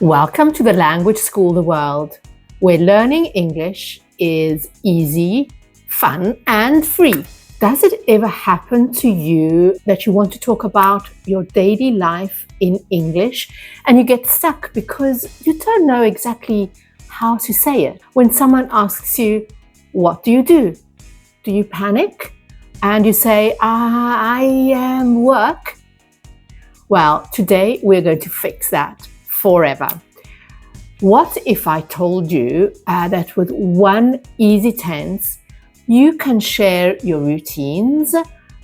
Welcome to the Language School the World, where learning English is easy, fun, and free. Does it ever happen to you that you want to talk about your daily life in English and you get stuck because you don't know exactly how to say it? When someone asks you, what do you do? Do you panic? And you say, I work. Well, today we're going to fix that forever. What if I told you that with one easy tense, you can share your routines,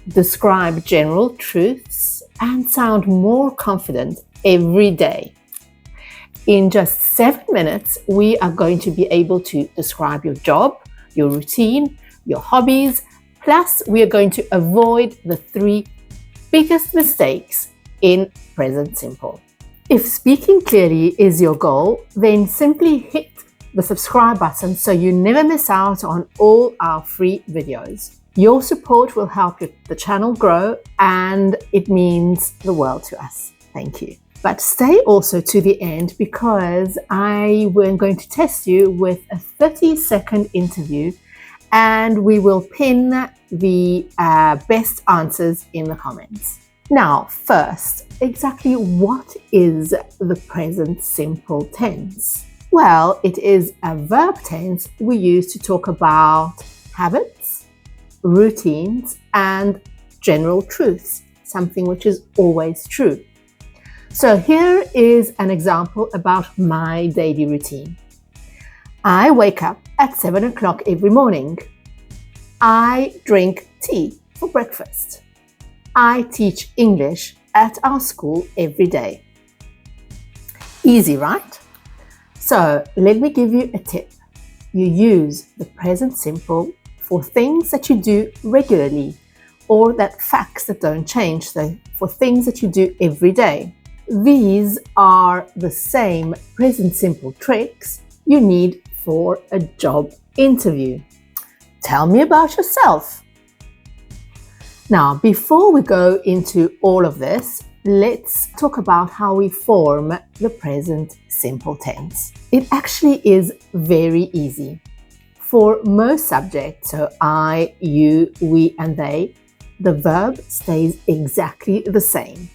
describe general truths, and sound more confident every day? In just 7 minutes, we are going to be able to describe your job, your routine, your hobbies, plus we are going to avoid the 3 biggest mistakes in present simple. If speaking clearly is your goal, then simply hit the subscribe button so you never miss out on all our free videos. Your support will help the channel grow and it means the world to us. Thank you. But stay also to the end because I am going to test you with a 30-second interview and we will pin the best answers in the comments. Now, first, exactly what is the present simple tense? Well, it is a verb tense we use to talk about habits, routines, and general truths, something which is always true. So here is an example about my daily routine. I wake up at 7 o'clock every morning. I drink tea for breakfast. I teach English at our school every day. Easy, right? So let me give you a tip. You use the present simple for things that you do regularly or that facts that don't change, so for things that you do every day. These are the same present simple tricks you need for a job interview. Tell me about yourself. Now, before we go into all of this, let's talk about how we form the present simple tense. It actually is very easy. For most subjects, so I, you, we, and they, the verb stays exactly the same.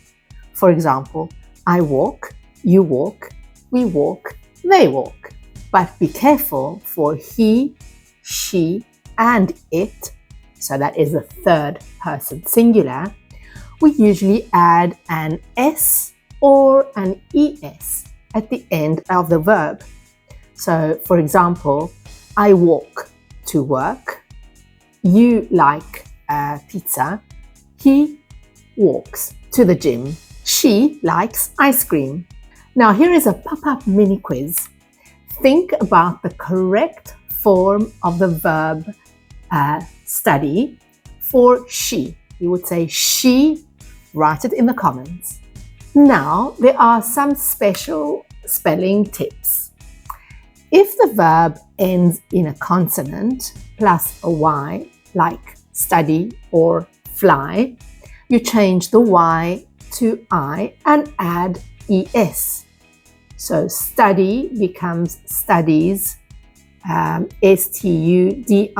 For example, I walk, you walk, we walk, they walk. But be careful for he, she, and it. So that is the third person singular, we usually add an S or an ES at the end of the verb. So for example, I walk to work, you like pizza, he walks to the gym, she likes ice cream. Now here is a pop-up mini quiz. Think about the correct form of the verb study for she. You would say she, write it in the comments. Now, there are some special spelling tips. If the verb ends in a consonant plus a Y, like study or fly, you change the Y to I and add ES. So study becomes studies, STUDIES,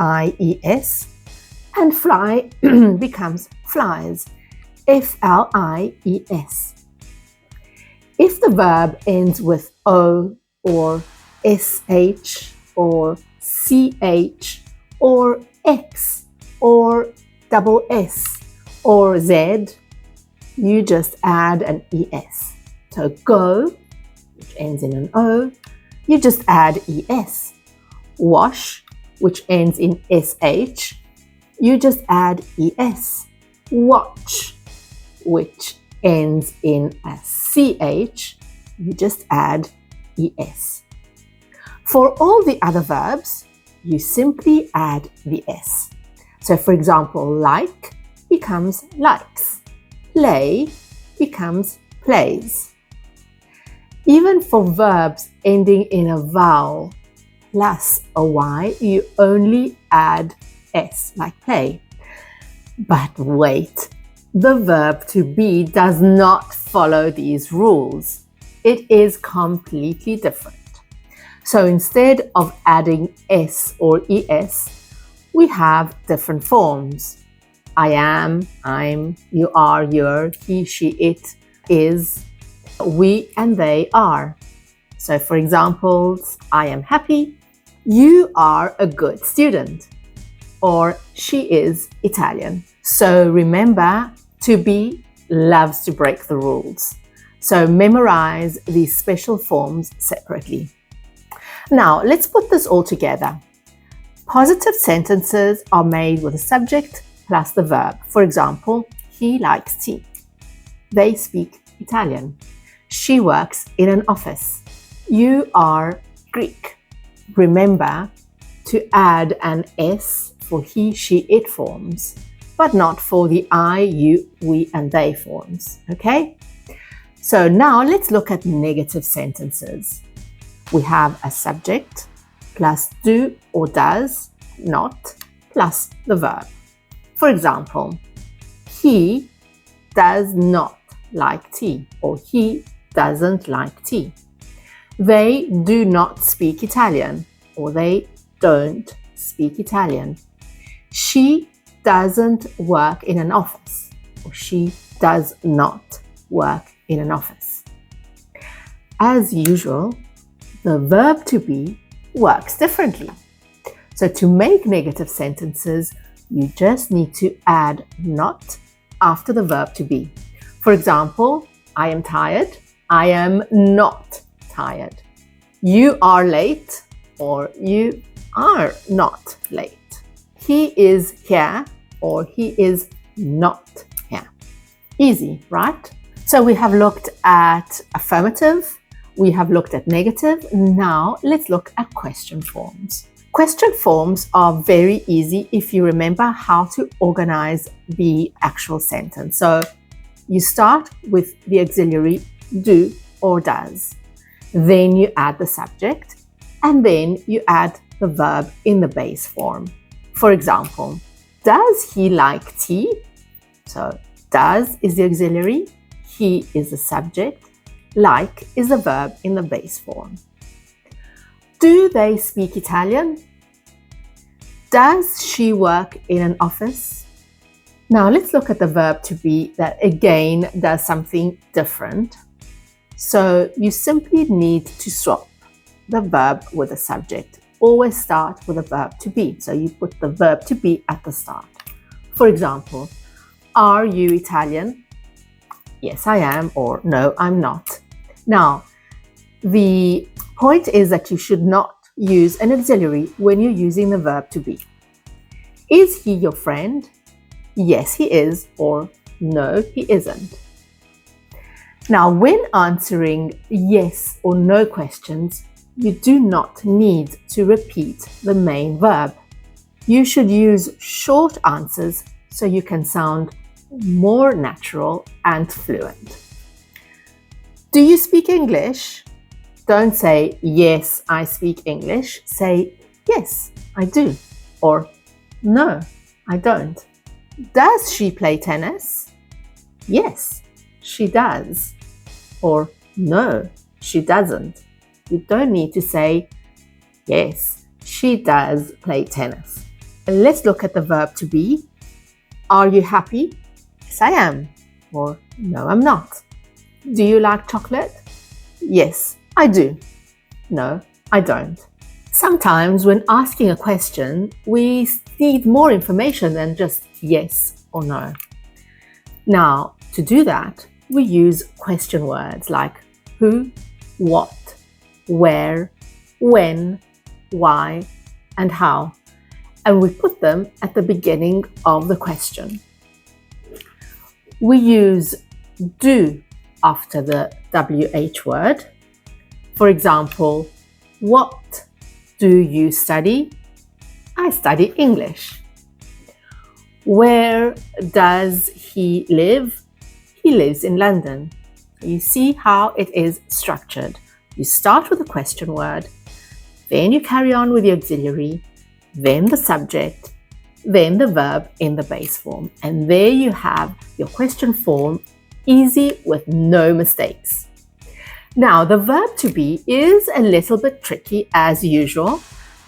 and fly becomes flies, FLIES. If the verb ends with O or SH or CH or X or double S or Z, you just add an ES. So go, which ends in an O, you just add ES. Wash, which ends in SH, you just add ES. Watch, which ends in a CH, you just add ES. For all the other verbs, you simply add the S. So for example, like becomes likes, play becomes plays. Even for verbs ending in a vowel plus a Y, you only add S, like play. But wait, the verb to be does not follow these rules. it is completely different. So instead of adding s or es, we have different forms. I am, I'm, you are, you're, he, she, it, is, we and they are. So for examples, I am happy, you are a good student, or she is Italian. So remember, to be loves to break the rules. So memorize these special forms separately. Now let's put this all together. Positive sentences are made with the subject plus the verb. For example, he likes tea. They speak Italian. She works in an office. You are Greek. Remember to add an S for he, she, it forms, but not for the I, you, we, and they forms. Okay? So now let's look at negative sentences. We have a subject plus do or does not plus the verb. For example, he does not like tea, or he doesn't like tea. They do not speak Italian, or they don't speak Italian. She doesn't work in an office, or she does not work in an office. As usual, the verb to be works differently. So to make negative sentences, you just need to add not after the verb to be. For example, I am tired, I am not tired. You are late, or you are not late. He is here, or he is not here. Easy, right? So we have looked at affirmative, we have looked at negative. Now let's look at question forms. Question forms are very easy if you remember how to organize the actual sentence. So you start with the auxiliary do or does. Then you add the subject, and then you add the verb in the base form. For example, does he like tea? So does is the auxiliary, he is the subject, like is the verb in the base form. Do they speak Italian? Does she work in an office? Now let's look at the verb to be that again does something different. So you simply need to swap the verb with the subject. Always start with a verb to be. So you put the verb to be at the start. For example, are you Italian? Yes, I am, or no, I'm not. Now, the point is that you should not use an auxiliary when you're using the verb to be. Is he your friend? Yes, he is, or no, he isn't. Now, when answering yes or no questions, you do not need to repeat the main verb. You should use short answers so you can sound more natural and fluent. Do you speak English? Don't say, yes, I speak English. Say, yes, I do. Or, no, I don't. Does she play tennis? Yes, she does. Or, no, she doesn't. You don't need to say, yes, she does play tennis. And let's look at the verb to be. Are you happy? Yes, I am. Or, no, I'm not. Do you like chocolate? Yes, I do. No, I don't. Sometimes when asking a question, we need more information than just yes or no. Now, to do that, we use question words like who, what, where, when, why, and how, and we put them at the beginning of the question. We use do after the WH word. For example, what do you study? I study English. Where does he live? He lives in London. You see how it is structured. You start with a question word, then you carry on with the auxiliary, then the subject, then the verb in the base form. And there you have your question form, easy with no mistakes. Now, the verb to be is a little bit tricky as usual,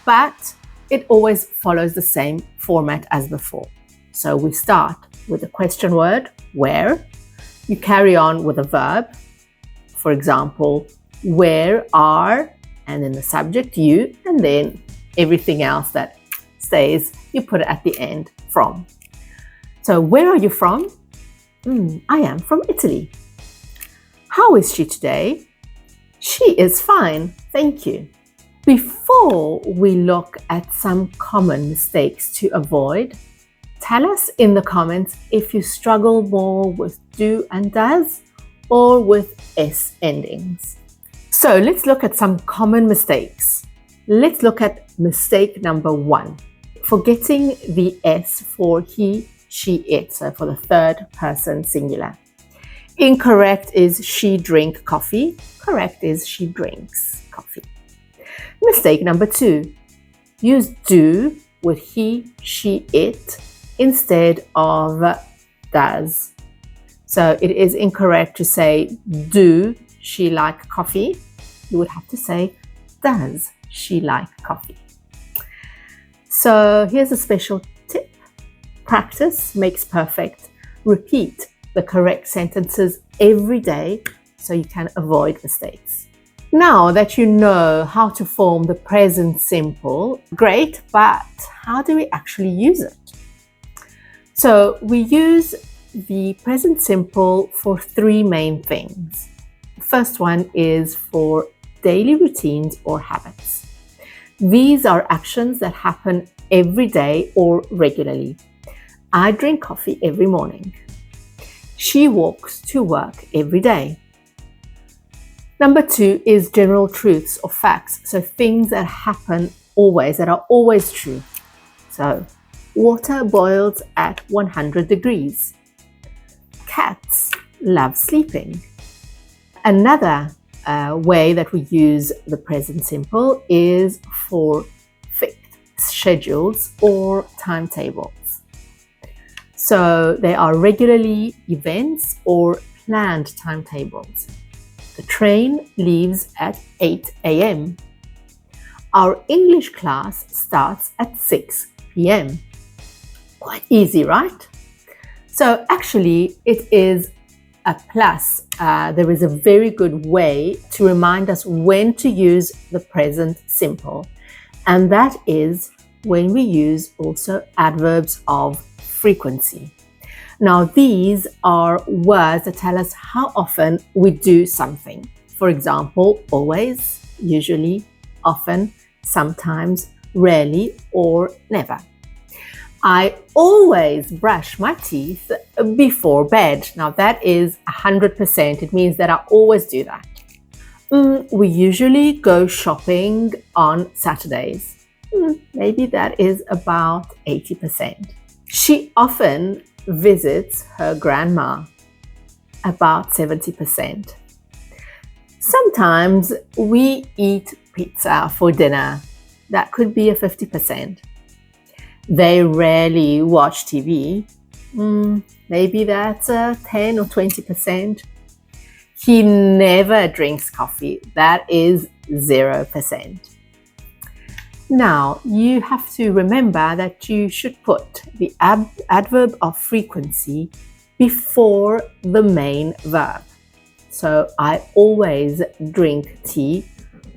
but it always follows the same format as before. So we start with the question word, where. You carry on with a verb. For example, where are, and then the subject, you, and then everything else that stays, you put it at the end, from. So where are you from? I am from Italy. How is she today? She is fine, thank you. Before we look at some common mistakes to avoid, tell us in the comments if you struggle more with do and does or with S endings. So let's look at some common mistakes. Let's look at mistake number 1. Forgetting the S for he, she, it, so for the third person singular. Incorrect is she drink coffee. Correct is she drinks coffee. Mistake number 2. Use do with he, she, it instead of does. So it is incorrect to say, do she like coffee? You would have to say, does she like coffee? So here's a special tip. Practice makes perfect. Repeat the correct sentences every day so you can avoid mistakes. Now that you know how to form the present simple, great, but how do we actually use it? So we use the present simple for 3 main things. The first one is for daily routines or habits. These are actions that happen every day or regularly. I drink coffee every morning. She walks to work every day. Number 2 is general truths or facts, so things that happen always, that are always true. So, water boils at 100 degrees. Cats love sleeping. Another way that we use the present simple is for fixed schedules or timetables. So they are regularly events or planned timetables. The train leaves at 8 a.m. Our English class starts at 6 p.m. Quite easy, right? So actually it is a plus. There is a very good way to remind us when to use the present simple, and that is when we use also adverbs of frequency. Now, these are words that tell us how often we do something. For example, always, usually, often, sometimes, rarely, or never. I always brush my teeth before bed. Now, that is 100%. It means that I always do that. We usually go shopping on Saturdays. Maybe that is about 80%. She often visits her grandma, about 70%. Sometimes we eat pizza for dinner. That could be a 50%. They rarely watch TV. Maybe that's a 10 or 20%. He never drinks coffee. That is 0%. Now, you have to remember that you should put the adverb of frequency before the main verb. So, I always drink tea,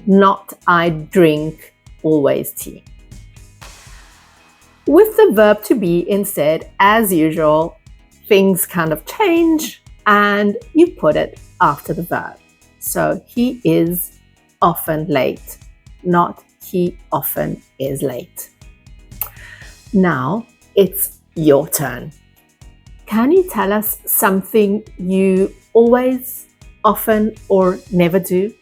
not I drink always tea. With the verb to be instead, as usual, things kind of change and you put it after the verb. So, he is often late, not he often is late. Now it's your turn. Can you tell us something you always, often, or never do?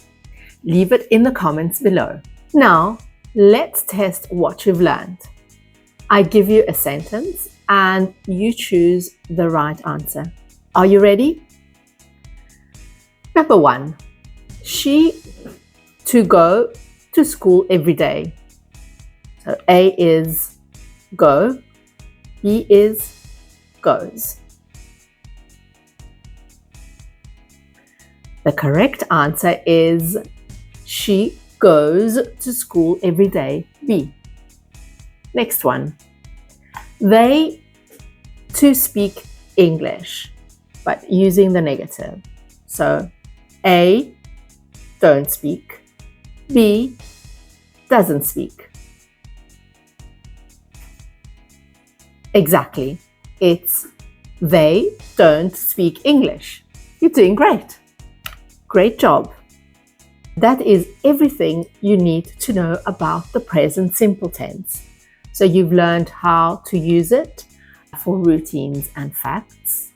Leave it in the comments below. Now let's test what you've learned. I give you a sentence and you choose the right answer. Are you ready? Number 1. She to go to school every day. So A is go, B is goes. The correct answer is she goes to school every day. B. Next one. They to speak English, but using the negative. So A, don't speak. B, doesn't speak. Exactly. It's they don't speak English. You're doing great. Great job. That is everything you need to know about the present simple tense. So you've learned how to use it for routines and facts,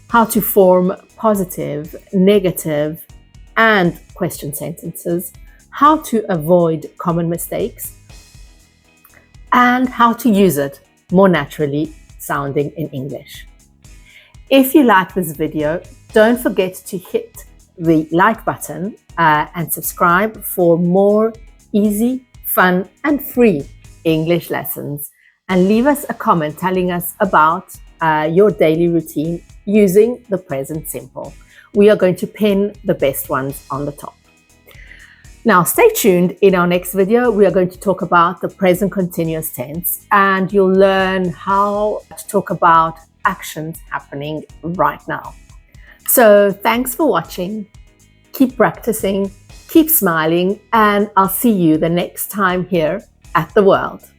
how to form positive, negative, and question sentences, how to avoid common mistakes, and how to use it more naturally sounding in English. If you like this video, don't forget to hit the like button and subscribe for more easy, fun, and free English lessons. And leave us a comment telling us about your daily routine using the present simple. We are going to pin the best ones on the top. Now, stay tuned. In our next video, we are going to talk about the present continuous tense, and you'll learn how to talk about actions happening right now. So thanks for watching. Keep practicing, keep smiling, and I'll see you the next time here at The World.